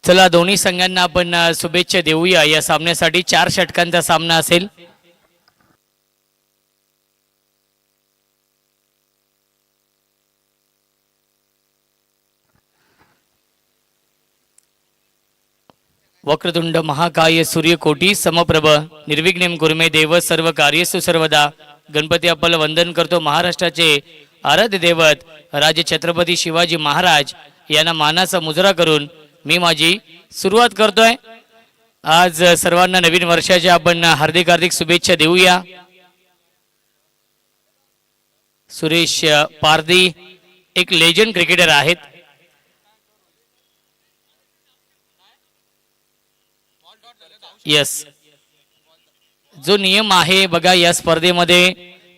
चला दोन्ही संघांना आपण शुभेच्छा देऊया। या सामन्यासाठी 4 षटकांचा सामना असेल। वक्रतुंड महाकाय सूर्यकोटी समप्रभ निर्विघ्नं कुरुमे देव सर्व कार्येषु सर्वदा। गणपती आपलं वंदन करतो। महाराष्ट्राचे आराध्य दैवत राजे छत्रपती शिवाजी महाराज यांना मानाचा मुजरा करून मी माझी सुरुवात करतोय। आज सर्वांना नवीन वर्षाच्या आपण हार्दिक हार्दिक शुभेच्छा देऊया। सुरेश पारदी एक लेजंड क्रिकेटर आहेत। यस, जो नियम आहे बघा या स्पर्धेमध्ये,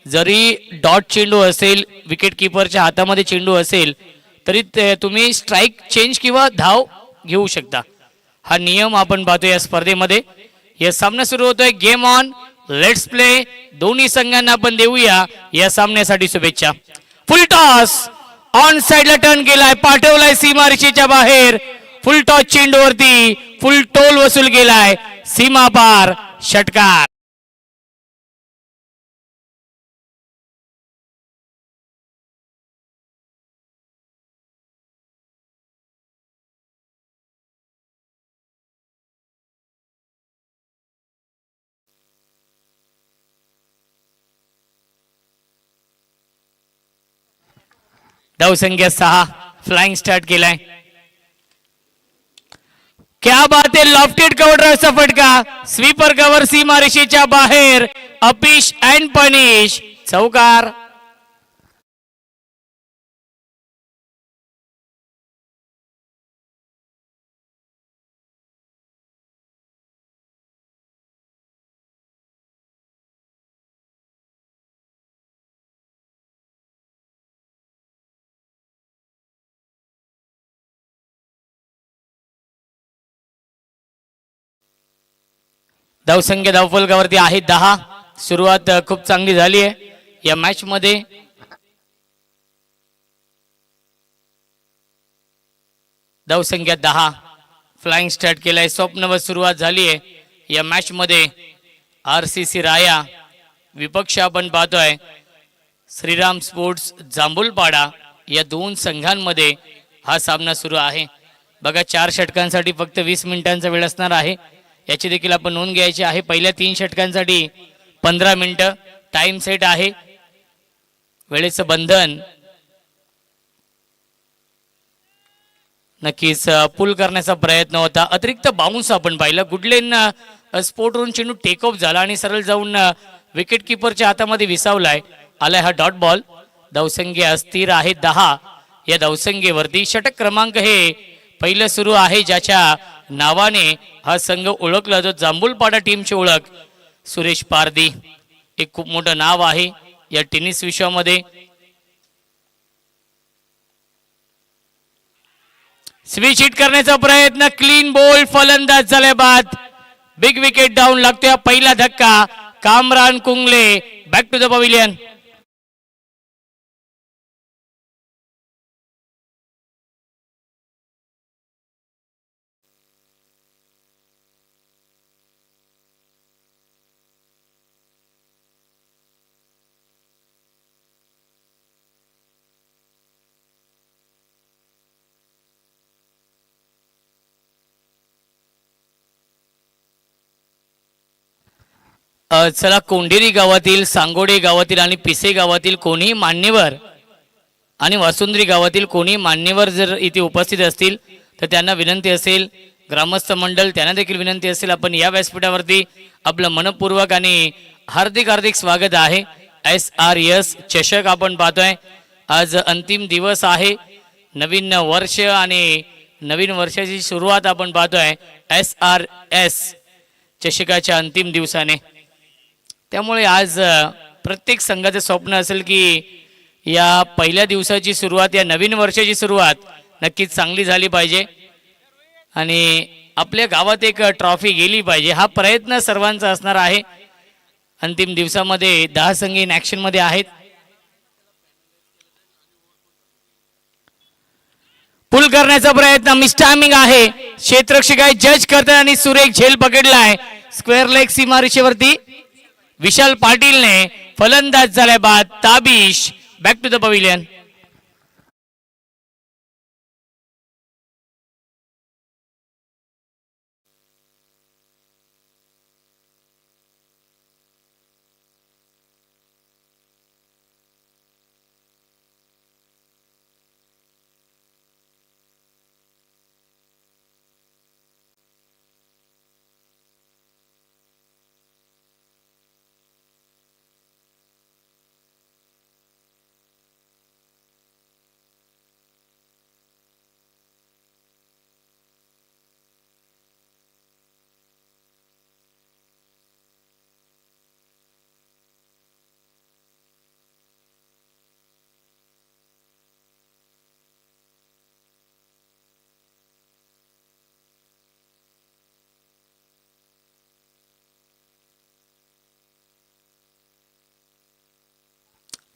जरी डॉट चेंडू असेल, विकेट कीपरच्या हातामध्ये चेंडू असेल तरी तुम्ही स्ट्राइक चेंज किंवा धाव घेऊ शकता। हा नियम आपण पाहतो या स्पर्धेमध्ये। या सामना सुरू होतोय। Game on, let's play. दोन्ही संघांना आपण देऊया या सामन्यासाठी शुभेच्छा। फुल टॉस ऑन साइडला टर्न केलाय, पाठवलाय सीमारेषेच्या बाहेर। फुल टॉस चेंडूवरती फुल टोल वसूल केलाय, सीमा पार षटकार। धावसंख्या 6, फ्लाइंग स्टार्ट केलाय। क्या बात है, लॉफ्टेड कव्हर ड्राइव्हचा फटका, स्वीपर कव्हर सीमारेषेच्या बाहेर, अपिश अँड पनिश, चौकार। धावसंख्या धावफलकावरती आहे 10। सुरुवात खूप चांगली झाली आहे या मॅच मध्ये। धावसंख्या 10, फ्लाइंग स्टार्ट केलाय। स्वप्नवत सुरुवात झाली आहे या मॅच मध्ये। आरसीसी राया विपक्ष आपण पाहतोय श्रीराम स्पोर्ट्स जांभूलपाडा। या दोन संघांमध्ये हा सामना सुरू आहे बघा। 4 षटकांसाठी फक्त 20 मिनिटांचा वेळ असणार आहे, याची देखील आपण नोंद घ्यायची आहे। पहिल्या 3 षटकांसाठी 15 मिनिटं टाइम सेट आहे। वेळेचं बंधन नक्कीच पुल करण्याचा प्रयत्न होता। अतिरिक्त बाउन्स आपण पाहिलं, गुडलेन स्पोर्टवरून चेंडू टेक ऑफ झाला आणि सरळ जाऊन विकेट कीपरच्या हातामध्ये विसावलाय। आलाय हा डॉट बॉल। धावसंख्या अस्थिर आहे 10। या धावसंख्येवरती षटक क्रमांक हे पहिलं सुरू आहे, ज्याच्या नावाने हा संघ ओळखला जातो, जांभूलपाडा टीमची ओळख सुरेश पारदी। एक खूप मोठं नाव आहे या टेनिस विश्वामध्ये। स्विच हिट करण्याचा प्रयत्न, क्लीन बॉल, फलंदाज झाले बाद। बिग विकेट डाऊन लागतोय। पहिला धक्का, Kamran Kungle back to the pavilion. चला, कोंढेरी गावातील, सांगोडे गावातील आणि पिसे गावातील कोणी मान्यवर आणि वासुंद्री गावातील कोणी मान्यवर जर इथे उपस्थित असतील तर त्यांना विनंती असेल, ग्रामस्थ मंडळ त्यांना देखील विनंती असेल, आपण या व्यासपीठावरती आपलं मनपूर्वक आणि हार्दिक हार्दिक स्वागत आहे। SRS चषक आपण पाहतोय। आज अंतिम दिवस आहे, नवीन वर्ष आणि नवीन वर्षाची सुरुवात आपण पाहतोय SRS चषकाच्या अंतिम दिवसाने। त्यामुळे आज प्रत्येक संघाचं स्वप्न असेल की या पहिल्या दिवसाची सुरुवात, या नवीन वर्षाची सुरुवात नक्कीच चांगली झाली पाहिजे आणि आपल्या गावात एक ट्रॉफी गेली पाहिजे, हा प्रयत्न सर्वांचा असणार आहे। अंतिम दिवसामध्ये 10 संघ इन ॲक्शन मध्ये आहेत। पुल करण्याचा प्रयत्न, मिस टायमिंग आहे, क्षेत्ररक्षक आहे जज करतात आणि सुरेख झेल पकडलाय स्क्वेअर लेग सीमारेषेवरती. विशाल पाटीलने फलंदाज झालाय बाद. Tabish back to the pavilion.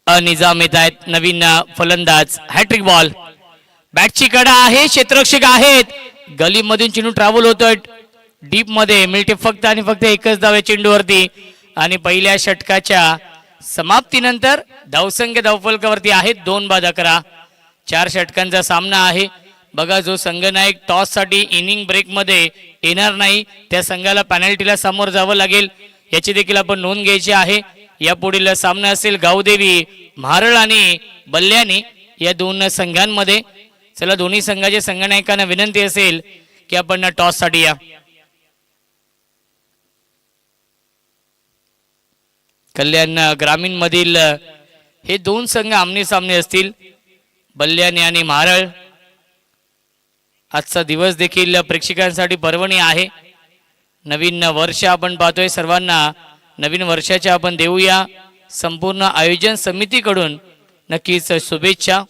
Nizam येत आहेत नवीन फलंदाज. Hat trick ball. बॅटची कडा आहे क्षेत्ररक्षक आहेत. गलीमधून चेंडू ट्रॅव्हल होतोय डीप मध्ये. मिळते फक्त आणि फक्त एकच धाव या चेंडूवरती आणि पहिल्या षटकाच्या समाप्तीनंतर धावसंख्या धावफलकावरती आहेत 2-11. 4 षटकांचा सामना आहे. बघा जो संघनायक टॉस साठी इनिंग ब्रेक मध्ये येणार नाही त्या संघाला पेनल्टीला सामोर जावं लागेल याची देखील आपण नोंद घ्यायची आहे. या पुढील सामना असेल गावदेवी म्हारळ आणि बल्ल्यानी या दोन संघांमध्ये. चला दोन्ही संघाच्या संघनायकांना विनंती असेल की आपण टॉस साठी या. कल्याण ग्रामीण मधील हे दोन संघ आमने सामने असतील बल्ल्यानी आणि म्हारळ. आजचा दिवस देखील प्रेक्षकांसाठी पर्वणी आहे. नवीन वर्ष आपण पाहतोय. सर्वांना नवीन वर्षाच्या आपण देऊया संपूर्ण आयोजन समितीकडून नक्कीच शुभेच्छा.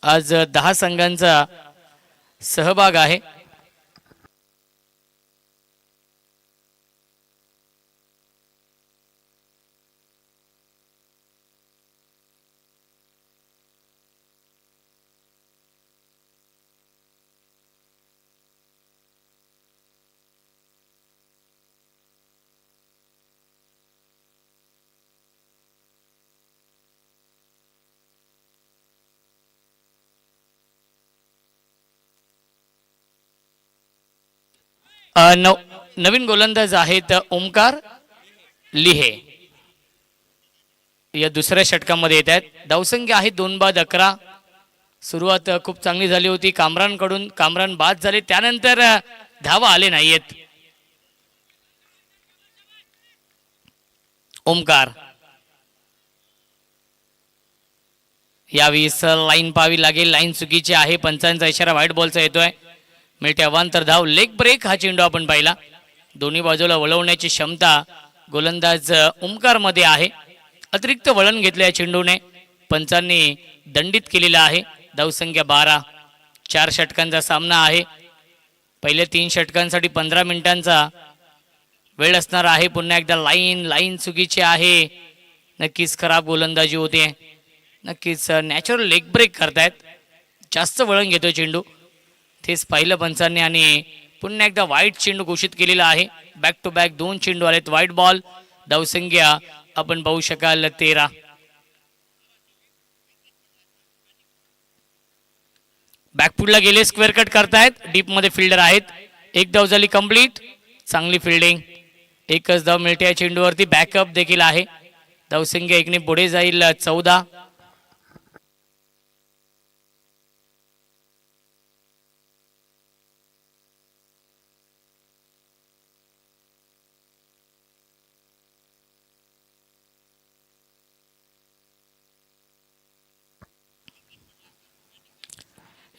आज 10 संघांचा सहभाग आहे. नवीन गोलंदाज आहेत ओमकार लिहे या दुसऱ्या षटकामध्ये येत आहेत. धावसंख्या आहे 2-11. सुरुवात खूप चांगली झाली होती कामरानकडून. कामरान बाद झाले त्यानंतर धावा आले नाहीयेत. ओमकार यावेळेस लाईन पाहावी लागेल. लाईन चुकीची आहे. पंचांचा इशारा व्हाईट बॉलचा येतोय. मिळते अवांतर धाव. लेग ब्रेक हा चेंडू आपण पाहिला. दोन्ही बाजूला वळवण्याची क्षमता गोलंदाज ओमकार मध्ये आहे. अतिरिक्त वळण घेतले या चेंडूने. पंचांनी दंडित केलेला आहे. धावसंख्या 12. 4 षटकांचा सामना आहे. पहिल्या 3 षटकांसाठी 15 मिनिटांचा वेळ असणार आहे. पुन्हा एकदा लाईन चुकीची आहे. नक्कीच खराब गोलंदाजी होते. नक्कीच नॅचरल लेग ब्रेक करतायत. जास्त वळण घेतोय चेंडू. तेच पाहिलं पंचांनी आणि पुन्हा एकदा वाईट चेंडू घोषित केलेला आहे. बॅक टू बॅक 2 चेंडू आलेत वाईट बॉल. धावसंख्या आपण पाहू शकाल 13. बॅकफुटला गेले. स्क्वेअर कट करतायत. डीप मध्ये फिल्डर आहेत. एक धाव झाली कंप्लीट. चांगली फिल्डिंग. एकच धाव मिळते या चेंडूवरती. बॅकअप देखील आहे. धावसंख्या 1ने पुढे जाईल 14.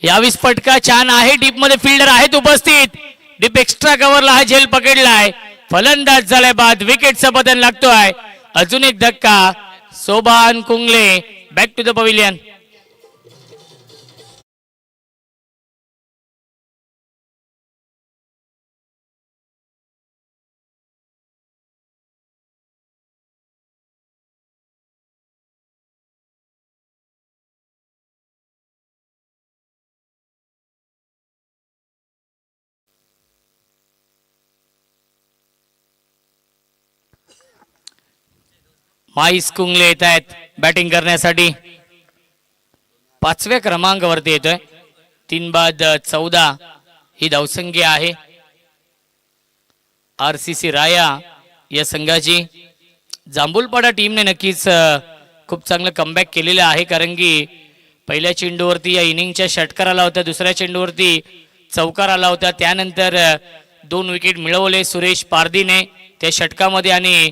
यावीस फटका छान आहे. डीप मध्ये फिल्डर आहेत उपस्थित. डीप एक्स्ट्रा कव्हरला हा झेल पकडलाय. फलंदाज झालाय बाद. विकेटचा बदल लागतोय. अजून एक धक्का. Soban Kungle back to the pavilion. Mais Kungle येत आहेत बॅटिंग करण्यासाठी. 5व्या क्रमांकावरती येतोय. 3 बाद 14 ही धावसंख्या आहे RCC राया या संघाची. जांभूलपाडा टीमने नक्कीच खूप चांगलं कमबॅक केलेलं आहे, कारण की पहिल्या चेंडूवरती या इनिंगच्या षटकार आला होता, दुसऱ्या चेंडूवरती चौकार आला होता. त्यानंतर 2 विकेट मिळवले सुरेश पारदीने त्या षटकामध्ये आणि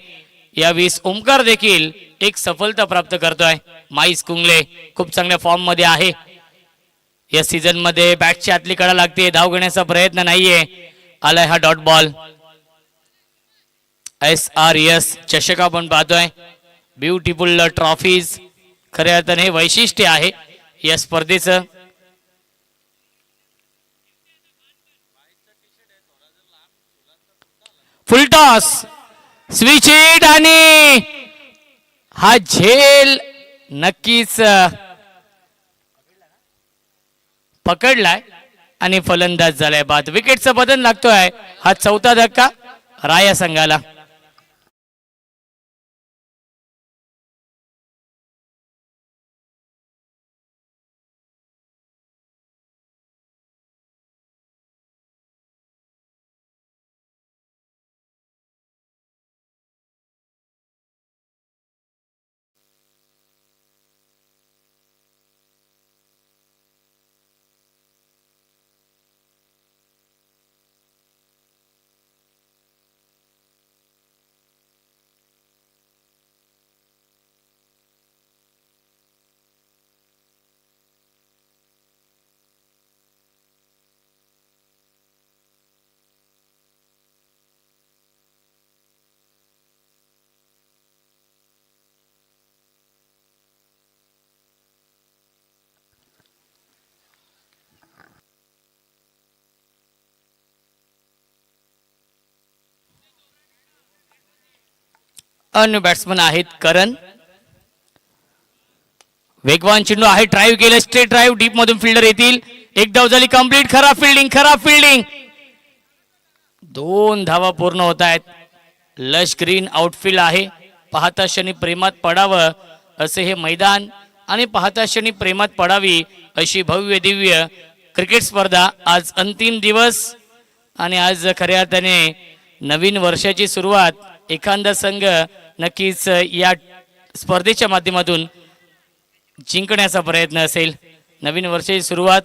यावेळेस ओमकार देखील एक सफलता प्राप्त करतोय. माईस कुंगले खूप चांगल्या फॉर्म मध्ये आहे या सीझन मध्ये. बॅटची आतली कडा लागते, धाव घेण्याचा प्रयत्न नाहीये. आलाय हा डॉट बॉल. SRS चषक आपण पाहतोय. ब्युटिफुल ट्रॉफीज खऱ्या अर्थाने वैशिष्ट्य आहे या स्पर्धेचं. फुलटॉस स्विच हिट आणि हा झेल नक्कीच पकडलाय आणि फलंदाज झालाय बाद. विकेटचं बदल लागतोय. हा 4था धक्का राया संघाला. अन्य बॅट्समन आहेत करण. वेगवान चेंडू आहे, ड्राईव्ह केलं, स्ट्रेट ड्राईव्ह, डीप मधून फिल्डर येतील. एक धाव झाली कंप्लीट. खराब फिल्डिंग, खराब फिल्डिंग. 2 धावा पूर्ण होत आहेत. लश ग्रीन आउटफील्ड आहे. पाहता क्षणी प्रेमात पडावं असे हे मैदान आणि पाहता क्षणी प्रेमात पडावी अशी भव्य दिव्य क्रिकेट स्पर्धा. आज अंतिम दिवस आणि आज खऱ्या अर्थाने नवीन वर्षाची सुरुवात. एखादा संघ नक्कीच या स्पर्धेच्या माध्यमातून जिंकण्याचा प्रयत्न असेल. नवीन वर्षाची सुरुवात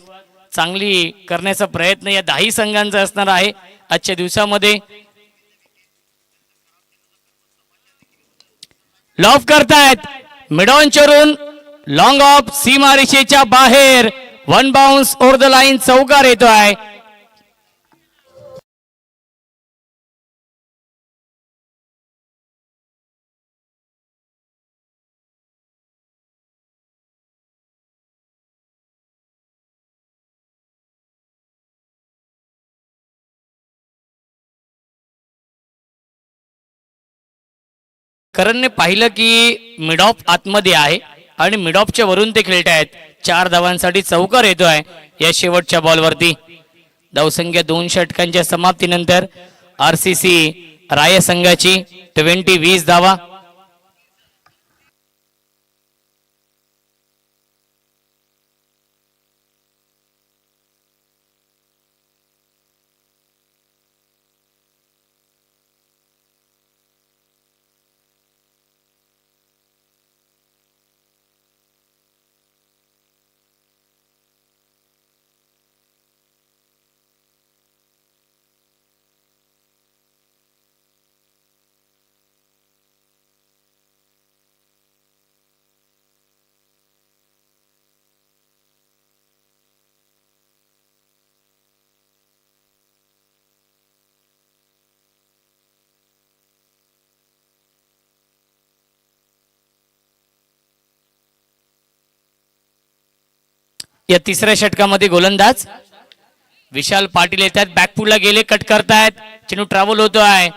चांगली करण्याचा प्रयत्न या 10 संघांचा असणार आहे आजच्या दिवसामध्ये. लॉफ करतायत मिडॉन चरून लॉंग ऑफ सीमारेषेच्या बाहेर. 1 बाउन्स ओव्हर द लाईन. चौकार येतोय. करणने पाहिलं की मिडॉफ आतमध्ये आहे आणि मिडॉफच्या वरून ते खेळतायत. 4 धावांसाठी चौकार येतोय या शेवटच्या बॉलवरती. धावसंख्या 2 षटकांच्या समाप्तीनंतर RCC राया संघाची 20 धावा. या 3ऱ्या षटकामध्ये गोलंदाज विशाल पाटील येतात. बॅकफुटला गेले, कट करतायत. चेंडू ट्रॅव्हल होतोय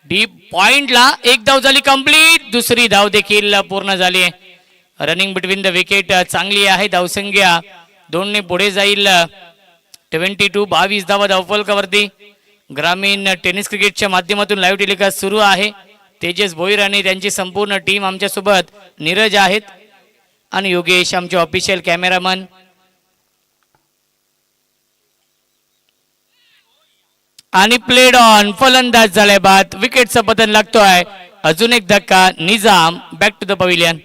डीप पॉइंटला. 1 धाव झाली कंप्लीट. दुसरी धाव देखील पूर्ण झाली. रनिंग बिटवीन द विकेट चांगली आहे. धावसंख्या 2 ने पुढे जाईल. 22 धावा धावफलकावरती. ग्रामीण टेनिस क्रिकेटच्या माध्यमातून लाईव्ह टेलिकास्ट सुरू आहे. तेजस भोईर आणि त्यांची संपूर्ण टीम आमच्यासोबत. नीरज आहेत आणि योगेश आमचे ऑफिशियल कॅमेरामन. आणि प्लेड ऑन, फलंदाज झालाय बाद. विकेटचं पतन लागतोय. अजून एक धक्का. Nizam back to the pavilion.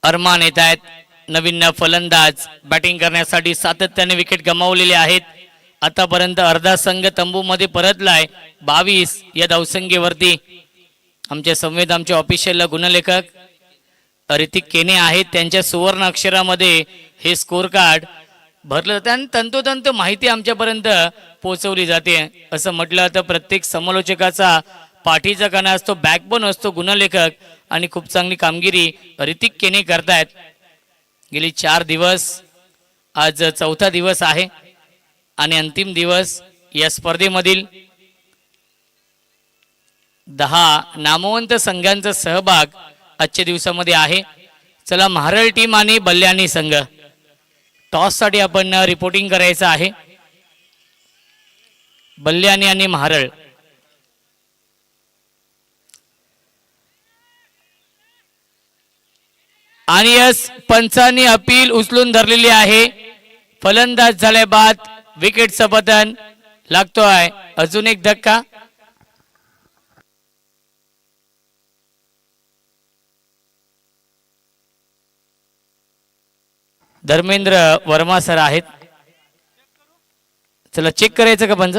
Arman येत आहेत. नवीन फलंदाज बॅटिंग करण्यासाठी सातत्याने विकेट गमावलेले आहेत. आतापर्यंत अर्धा संघ तंबूमध्ये परतलाय. 22 या धावसंख्येवरती. आमचे संवेद आमचे ऑफिशियल गुणलेखक ऋतिक केने आहेत. त्यांच्या सुवर्ण अक्षरामध्ये हे स्कोर कार्ड भरलं जातं आणि तंतोतंत माहिती आमच्यापर्यंत पोहोचवली जाते. असं म्हटलं तर प्रत्येक समालोचकाचा पाठीचा कणा असतो, बॅकबोन असतो गुणलेखक. आणि खूप चांगली कामगिरी ऋतिक केने करतायत गेली 4 दिवस. आज चौथा दिवस आहे आणि अंतिम दिवस या स्पर्धेमधील. 10 नामवंत संघांचा सहभाग आजच्या दिवसामध्ये आहे. चला, महारळ टीम आणि बल्याणी संघ टॉस साठी आपण रिपोर्टिंग करायचं आहे. बल्याणी आणि महारळ. आणि यस पंचांनी अपील उचलून धरलेली आहे. फलंदाज झाले बाद. विकेटचं पतन लागतोय. अजून एक धक्का. धर्मेंद्र वर्मा सर आहेत. चला चेक करायचं का पंच.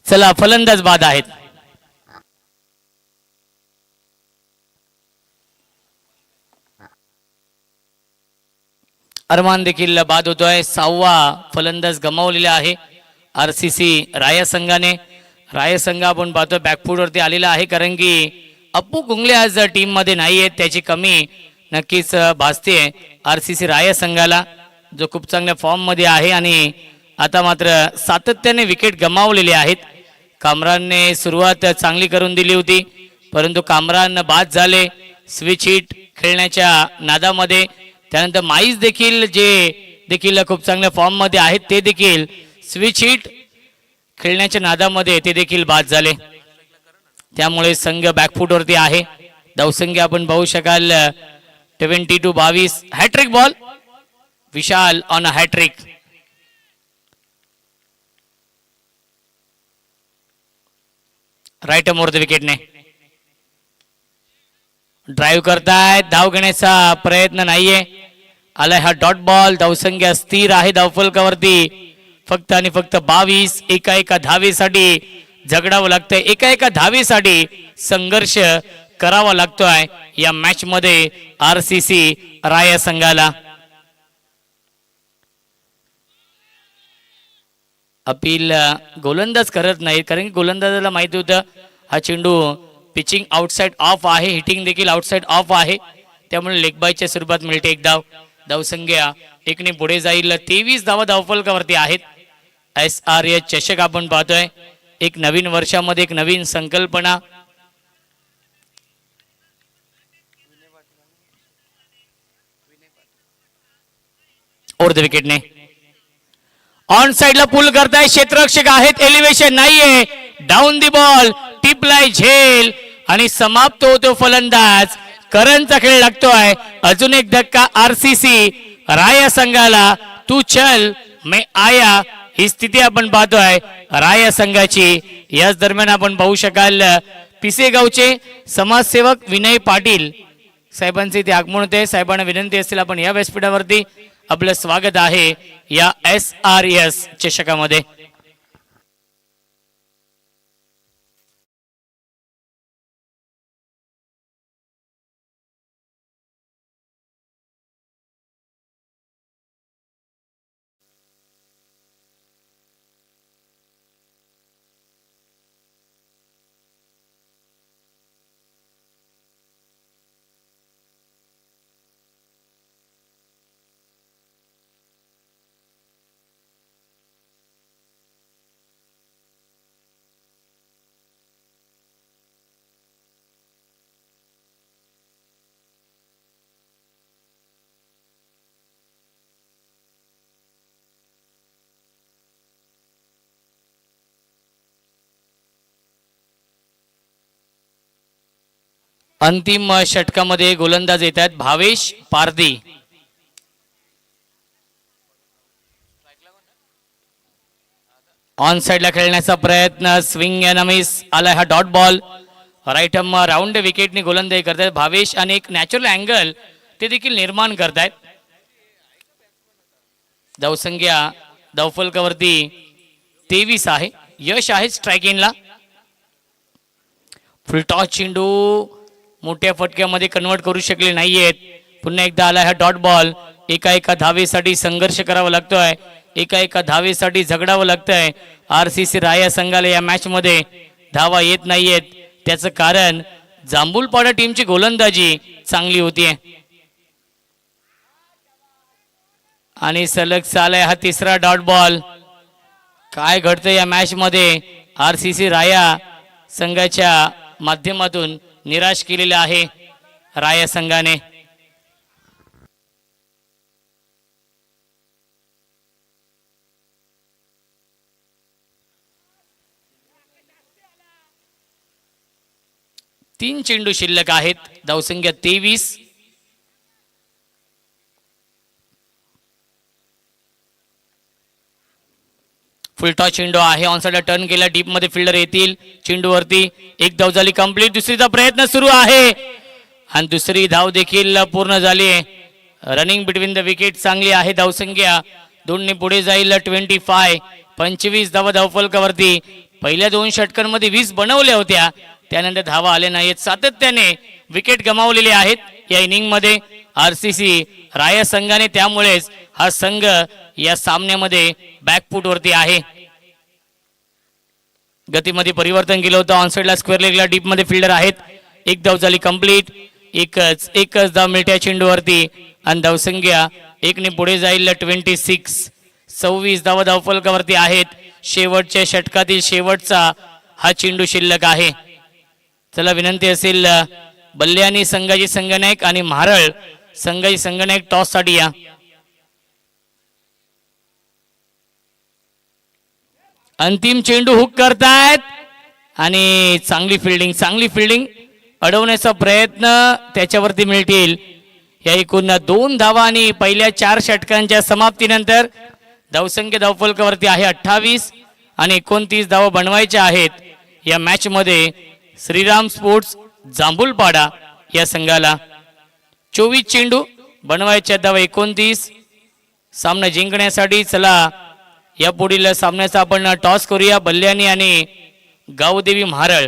चला, फलंदाज बाद आहेत. अरमान देखील बाद होतोय. 6वा फलंदाज गमावलेला आहे आरसीसी राया संघाने. राया संघ आपण पाहतो बॅकफूट वरती आलेला आहे, कारण की अप्पू कुंगले आज टीम मध्ये नाहीये. त्याची कमी नक्कीच भासते आरसीसी राया संघाला, जो खूप चांगल्या फॉर्म मध्ये आहे. आणि आता मात्र सातत्याने विकेट गमावलेले आहेत. कामरानने सुरुवात चांगली करून दिली होती, परंतु कामरान बाद झाले स्विच हिट खेळण्याच्या नादामध्ये. त्यानंतर माईस देखील जे खूप चांगल्या फॉर्म मध्ये आहेत, ते देखील स्विच हिट खेळण्याच्या नादामध्ये ते देखील बाद झाले. त्यामुळे संघ बॅकफूट वरती आहे. धावसंख्या आपण पाहू शकाल 22. Hat-trick ball. Vishal on a hat-trick. Right more the विकेटने ड्राईव्ह करतायत. धाव घेण्याचा प्रयत्न नाहीये. आलाय हा डॉट बॉल. धावसंख्या स्थिर आहे धावफलकावरती. फक्त आणि फक्त 22. एका धावेसाठी झगडावं लागतंय. एका धावेसाठी संघर्ष करावा लागतोय या मॅच मध्ये आरसीसी राया संघाला. अपील गोलंदाज करत नाही, कारण की गोलंदाजाला माहिती होतं हा चेंडू पिचिंग आउटसाइड ऑफ आहे, हिटिंग देखील आउटसाइड ऑफ आहे. त्यामुळे लेग बायच्या स्वरूपात मिळते एक धाव. धावसंख्या 1 ने पुढे जाईल. 23 धावा धावफलकावरती आहेत. SRH चषक आपण पाहतोय. एक नवीन वर्षामध्ये एक नवीन संकल्पना. ओव्हर द विकेटने ऑन साइडला पुल करताय. क्षेत्ररक्षक आहेत. एलिव्हेशन नाहीये. डाऊन दी बॉल, टिपलाय झेल आणि समाप्त होतो फलंदाज. करंचा खेळ लागतोय. अजून एक धक्का आरसीसी राया संघाला. तू चल मैं आया ही स्थिती आपण पाहतोय राया संघाची. याच दरम्यान आपण पाहू शकाल पिसेगावचे समाजसेवक विनय पाटील साहेबांचे इथे आगमन होते. साहेबांना विनंती असतील आपण या व्यासपीठावरती आपलं स्वागत आहे या SRS चषकामध्ये. अंतिम षटकामध्ये गोलंदाज येत आहेत भावेश पारधी. ऑन साइडला खेळण्याचा प्रयत्न, स्विंग अँड मिस आला हा डॉट बॉल. राईट राऊंड विकेटने गोलंदाजी करतायत भावेश आणि एक नॅचरल अँगल ते देखील निर्माण करतायत. धावसंख्या धावफलकावरती 23 आहे. यश आहे स्ट्रायकिंगला. फुलटॉस चेंडू मोठ्या फटक्यामध्ये कन्वर्ट करू शकले नाहीयेत. पुन्हा एकदा आला हा डॉट बॉल. एका धावेसाठी संघर्ष करावा लागतोय. एका धावेसाठी झगडावं लागतंय. आरसीसी राया संघाला या मॅच मध्ये धावा येत नाहीयेत. त्याचं कारण जांभूलपाडा टीमची गोलंदाजी चांगली होतीये आणि सलग चालाय हा तिसरा डॉट बॉल. काय घडतंय या मॅच मध्ये आरसीसी राया संघाच्या माध्यमातून निराश केलेले आहे राया संघाने. तीन चेंडू शिल्लक आहेत. धावसंख्या 23. फुलटॉस चेंडू आहे. ऑनसाइडला टर्न केला. डीप मध्ये फिल्डर येतील. चेंडूवरती एक धाव झाली कंप्लीट. दुसरीचा प्रयत्न सुरू आहे आणि दुसरी धाव देखील पूर्ण झाली आहे. रनिंग बिटवीन द विकेट चांगली आहे. धावसंख्या 2 ने पुढे जाईल 25. 25 धावा धावफलकावरती. पहिल्या 2 षटकांमध्ये 20 बनवल्या होत्या. त्यानंतर धावा आले नाहीत. सातत्याने विकेट गमावलेले आहेत या इनिंग मध्ये आरसीसी राया संघाने. त्यामुळेच हा संघ या सामन्यामध्ये बॅकफूट वरती आहे. गतीमध्ये परिवर्तन केलं होतं. ऑनसाइडला स्क्वेअर लेगला डीप मध्ये फिल्डर आहेत. एक धाव झाली कंप्लीट. एकच धाव मिळत्या चेंडूवरती आणि धावसंख्या 1 ने पुढे जाईल 26. 26 धावा धावफलकावरती आहेत. शेवटच्या षटकातील शेवटचा हा चेंडू शिल्लक आहे. चला विनंती असेल बल्ल्यानी संघाची संघनायक आणि म्हारळ संघाची संघनायक टॉस साठी या. अंतिम चेंडू हुक करतायत आणि चांगली फिल्डिंग अडवण्याचा प्रयत्न त्याच्यावरती मिळतील. या एकूण 2 धावा आणि पहिल्या 4 षटकांच्या समाप्तीनंतर धावसंख्या धावफलकावरती आहे 28 आणि 29 धावा बनवायच्या आहेत या मॅच मध्ये श्रीराम स्पोर्ट्स जांभूलपाडा या संघाला. 24 चेंडू बनवायच्या धावा 29. सामना जिंकण्यासाठी चला या पुढील सामन्याचा आपण टॉस करूया. बल्ल्यानी आणि गावदेवी म्हारळ.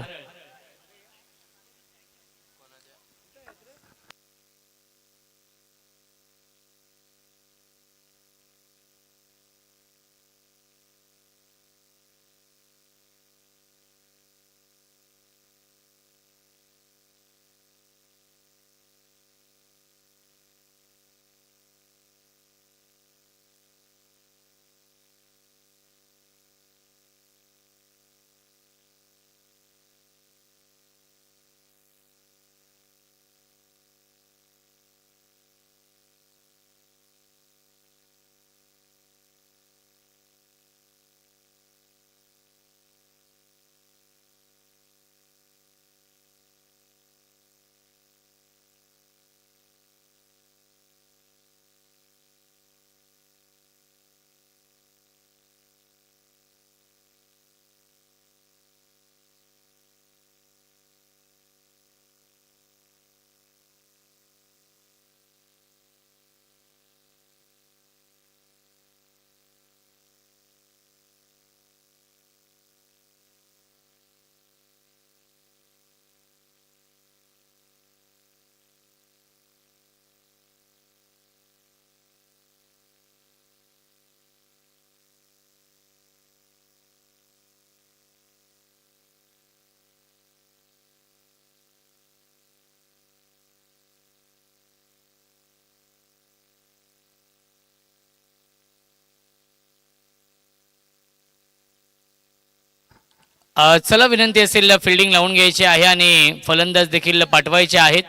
चला विनंती असेल फिल्डिंग लावून घ्यायची आहे आणि फलंदाज देखील पाठवायचे आहेत.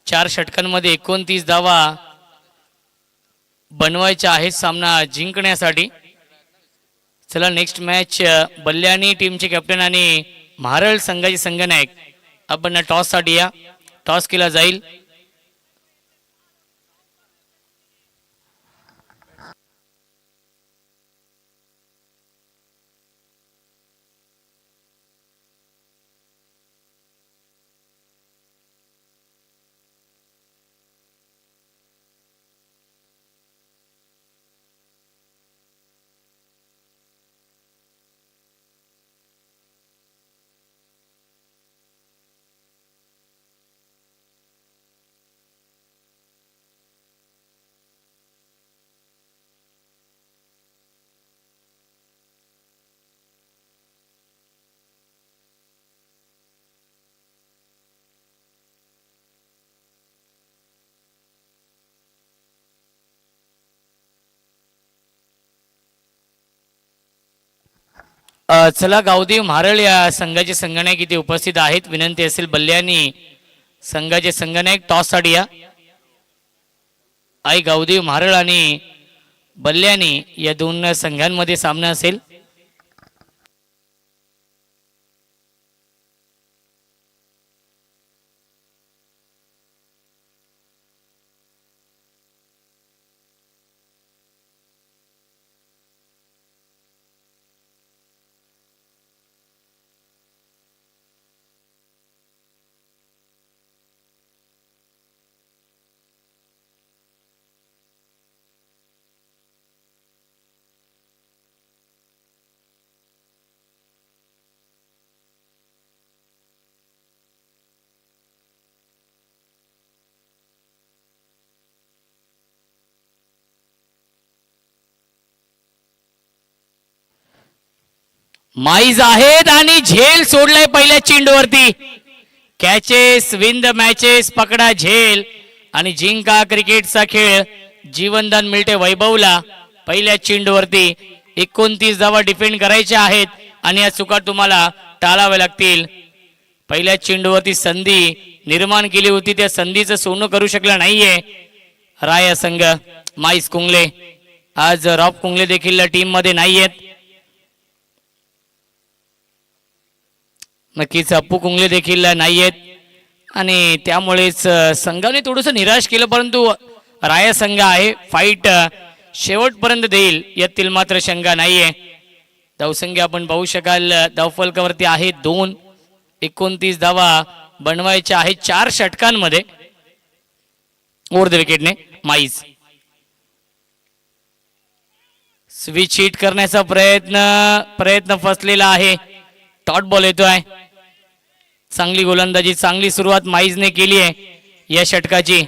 4 षटकांमध्ये 29 धावा बनवायच्या आहेत सामना जिंकण्यासाठी. चला नेक्स्ट मॅच बल्ल्याणी टीमचे कॅप्टन आणि महारळ संघाचे संघनायक आपण टॉससाठी या. टॉस केला जाईल. चला गावदेव महारळ या संघाचे संघनायक इथे उपस्थित आहेत. विनंती असेल बल्ल्याणी संघाचे संघनायक टॉससाठी या. आई गावदेव महारळ आणि बल्ल्याणी या दोन संघांमध्ये सामना असेल. माईज आहेत आणि झेल सोडलाय पहिल्या चेंडूवरती. कॅचेस विन द मॅचेस, पकडा झेल आणि जिंका क्रिकेटचा खेळ. जीवनदान मिळते वैभवला. पहिल्या चेंडूवरती 29 धावा डिफेंड करायच्या आहेत आणि या चुका तुम्हाला टाळाव्या लागतील. पहिल्या चेंडूवरती संधी निर्माण केली होती, त्या संधीचं सोनं करू शकला नाहीये राया संघ. माईस कुंगले आज रॉब कुंगले देखील टीम मध्ये नाहीयेत. नक्कीच अप्पू कुंगले देखील नाहीयेत आणि त्यामुळेच संघाने थोडंसं निराश केलं. परंतु राया संघ आहे, फाईट शेवटपर्यंत देईल यातील मात्र शंका नाहीये. धावसंख्या आपण पाहू शकाल धावफलकावरती आहे 2. 29 धावा बनवायच्या आहेत 4 षटकांमध्ये. ओव्हर द विकेटने माईज स्विच हिट करण्याचा प्रयत्न फसलेला आहे. टॉट बॉल येतोय. चांगली गोलंदाजी, चांगली सुरुवात माईजने केली आहे या षटकाची.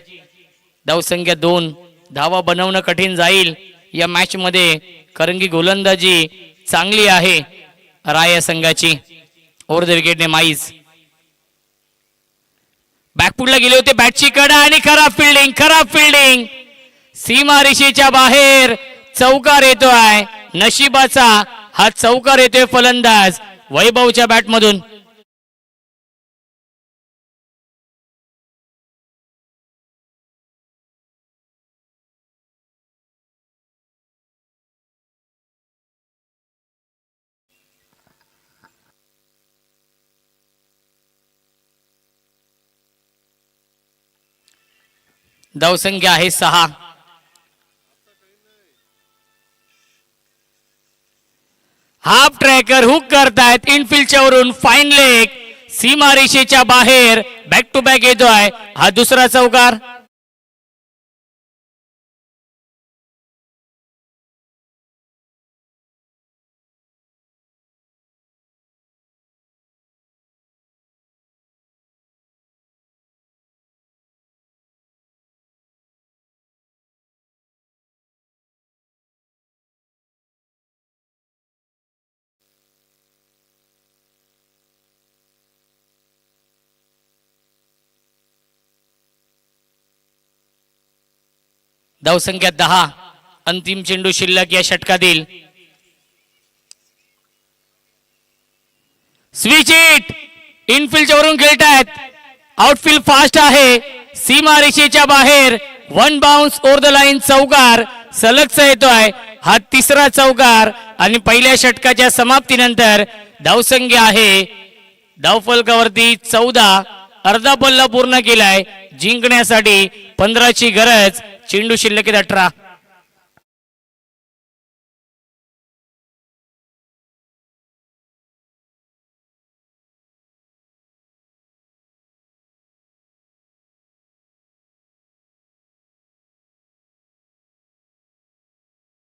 धावसंख्या 2. धावा बनवणं कठीण जाईल या मॅच मध्ये, कारण की गोलंदाजी चांगली आहे राया संघाची. ओव्हर द विकेटने माईज बॅकफुटला गेले होते. बॅटची कडा आणि खराब फिल्डिंग सीमारेषेच्या बाहेर. चौकार येतोय. नशिबाचा हा चौकार येतोय फलंदाज वैभवच्या बॅटमधून. धावसंख्या आहे 6. हाफ ट्रॅकर हुक करतायत इनफिल्डच्या वरून. फाईन लेग सीमारेषेच्या बाहेर. बॅक टू बॅक येतोय हा दुसरा चौकार. धावसंख्या 10. अंतिम चेंडू शिल्लक या षटकातील. स्विच इट, इनफिल्डच्या वरून खेळतायत, आउटफील्ड फास्ट आहे, सीमा रेषेच्या बाहेर, one bounce over the line, चौकार सलगचा येतोय, हा तिसरा चौकार आणि पहिल्या षटकाच्या समाप्तीनंतर धावसंख्या आहे धावफलकावरती 14, अर्धा पल्ला पूर्ण केलाय, जिंकण्यासाठी 15ची गरज, चेंडू शिल्लक 18.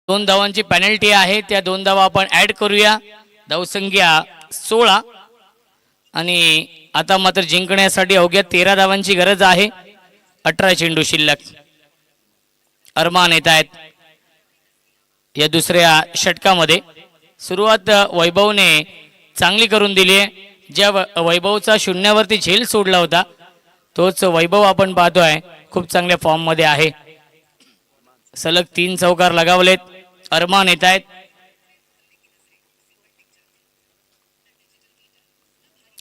दोन धावांची पेनल्टी आहे, त्या 2 धावा आपण ऍड करूया, धावसंख्या 16 आणि आता मात्र जिंकण्यासाठी अवघ्या 13 धावांची गरज आहे, 18 चेंडू शिल्लक. अरमान येत आहेत या दुसऱ्या षटकामध्ये. सुरुवात वैभवने चांगली करून दिली आहे, ज्या वैभवचा शून्यावरती झेल सोडला होता तोच वैभव आपण पाहतोय खूप चांगल्या फॉर्म मध्ये आहे. सलग 3 चौकार लगावलेत. अरमान येत आहेत,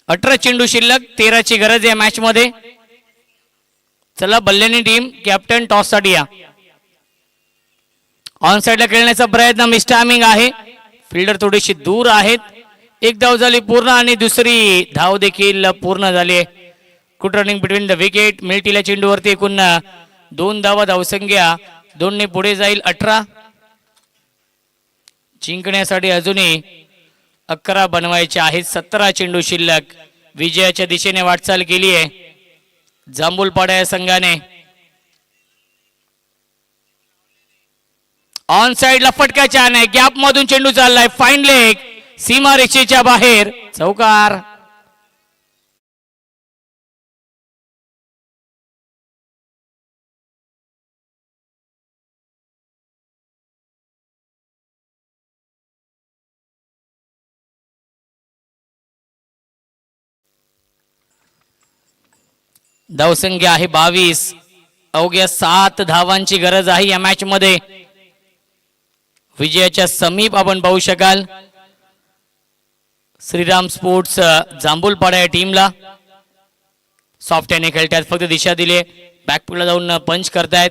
18 चेंडू शिल्लक, 13ची गरज आहे मॅच मध्ये. चला बल्लेनी टीम कॅप्टन टॉस साठी या. ऑन साइडला खेळण्याचा प्रयत्न, मिस टायमिंग आहे, फिल्डर थोडीशी दूर आहेत. एक धाव झाली पूर्ण आणि दुसरी धाव देखील पूर्ण झाली आहे. Good running between the wicket. मिल्टीला चेंडूवरती एकूण 2 धावा, धावसंख्या 2 ने पुढे जाईल 18. जिंकण्यासाठी अजूनही 11 बनवायचे आहेत. 17 चेंडू शिल्लक. विजयाच्या दिशेने वाटचाल केली आहे जांभूलपाडा या संघाने. ऑन साइडला फटका छान आहे, गॅप मधून चेंडू चाललाय, फाईन लेग, सीमा रेषेच्या बाहेर, चौकार. धावसंख्या आहे 22, अवघ्या 7 धावांची गरज आहे या मॅच मध्ये. विजयाच्या समीप आपण पाहू शकाल श्रीराम स्पोर्ट्स जांभूलपाडा या टीमला. सॉफ्ट हँडने खेळतात, फक्त दिशा दिली, बॅकफुटला जाऊन पंच करतायत.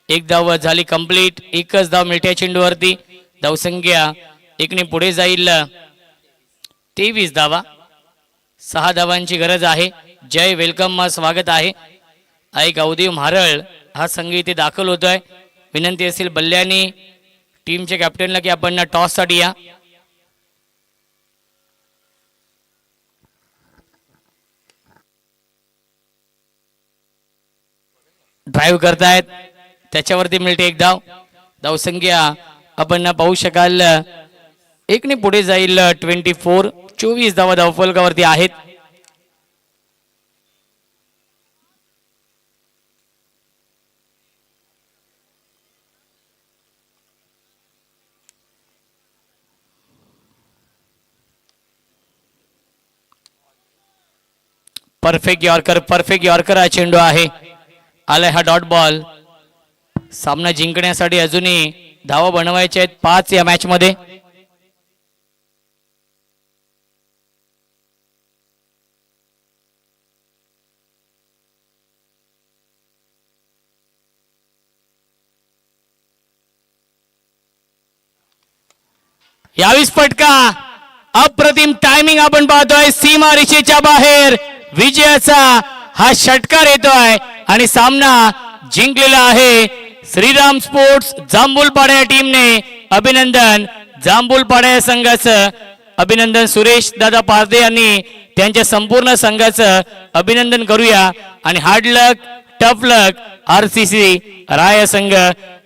एक धाव झाली कंप्लीट, एकच धाव मिळते चेंडूवरती. धावसंख्या 1 ने पुढे जाईल 23 धावा. 6 धावांची गरज आहे. जय वेलकम, स्वागत आहे. ऐक अवधी म्हारळ हा संघ इथे दाखल होतोय. विनंती असेल बल्ल्यानी टीमच्या कॅप्टनला की आपण टॉस साठी या. ड्राईव्ह करतायत, त्याच्यावरती मिळते एक धाव. धावसंख्या आपण पाहू शकाल 1 ने पुढे जाईल 24. 24 धावा धावफलकावरती आहेत. परफेक्ट यॉर्कर हा चेंडू आहे. आलाय हा डॉट बॉल. सामना जिंकण्यासाठी अजूनही धावा बनवायच्या आहेत 5 या मॅच मध्ये. यावीस फटका, अप्रतिम टायमिंग आपण पाहतोय, सीमा रेषेच्या बाहेर विजयाचा हा षटकार येतोय आणि सामना जिंकलेला आहे श्रीराम स्पोर्ट्स जांभूलपाडा या टीमने. अभिनंदन जांभूलपाडा या संघाचं, अभिनंदन सुरेश दादा पारदे यांनी त्यांच्या संपूर्ण संघाचं अभिनंदन करूया. आणि हार्ड लक, टफ लक आरसीसी राय संघ.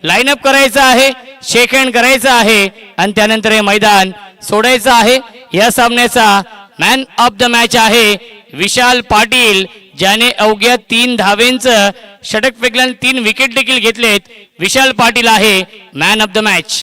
लाईनअप करायचा आहे, शेक हँड करायचा आहे आणि त्यानंतर हे मैदान सोडायचं आहे. या सामन्याचा मॅन ऑफ द मॅच आहे विशाल पाटील, ज्याने अवघ्या 3 धावेंचं षटक फेकलं, 3 विकेट देखील घेतलेत. विशाल पाटील आहे मॅन ऑफ द मॅच.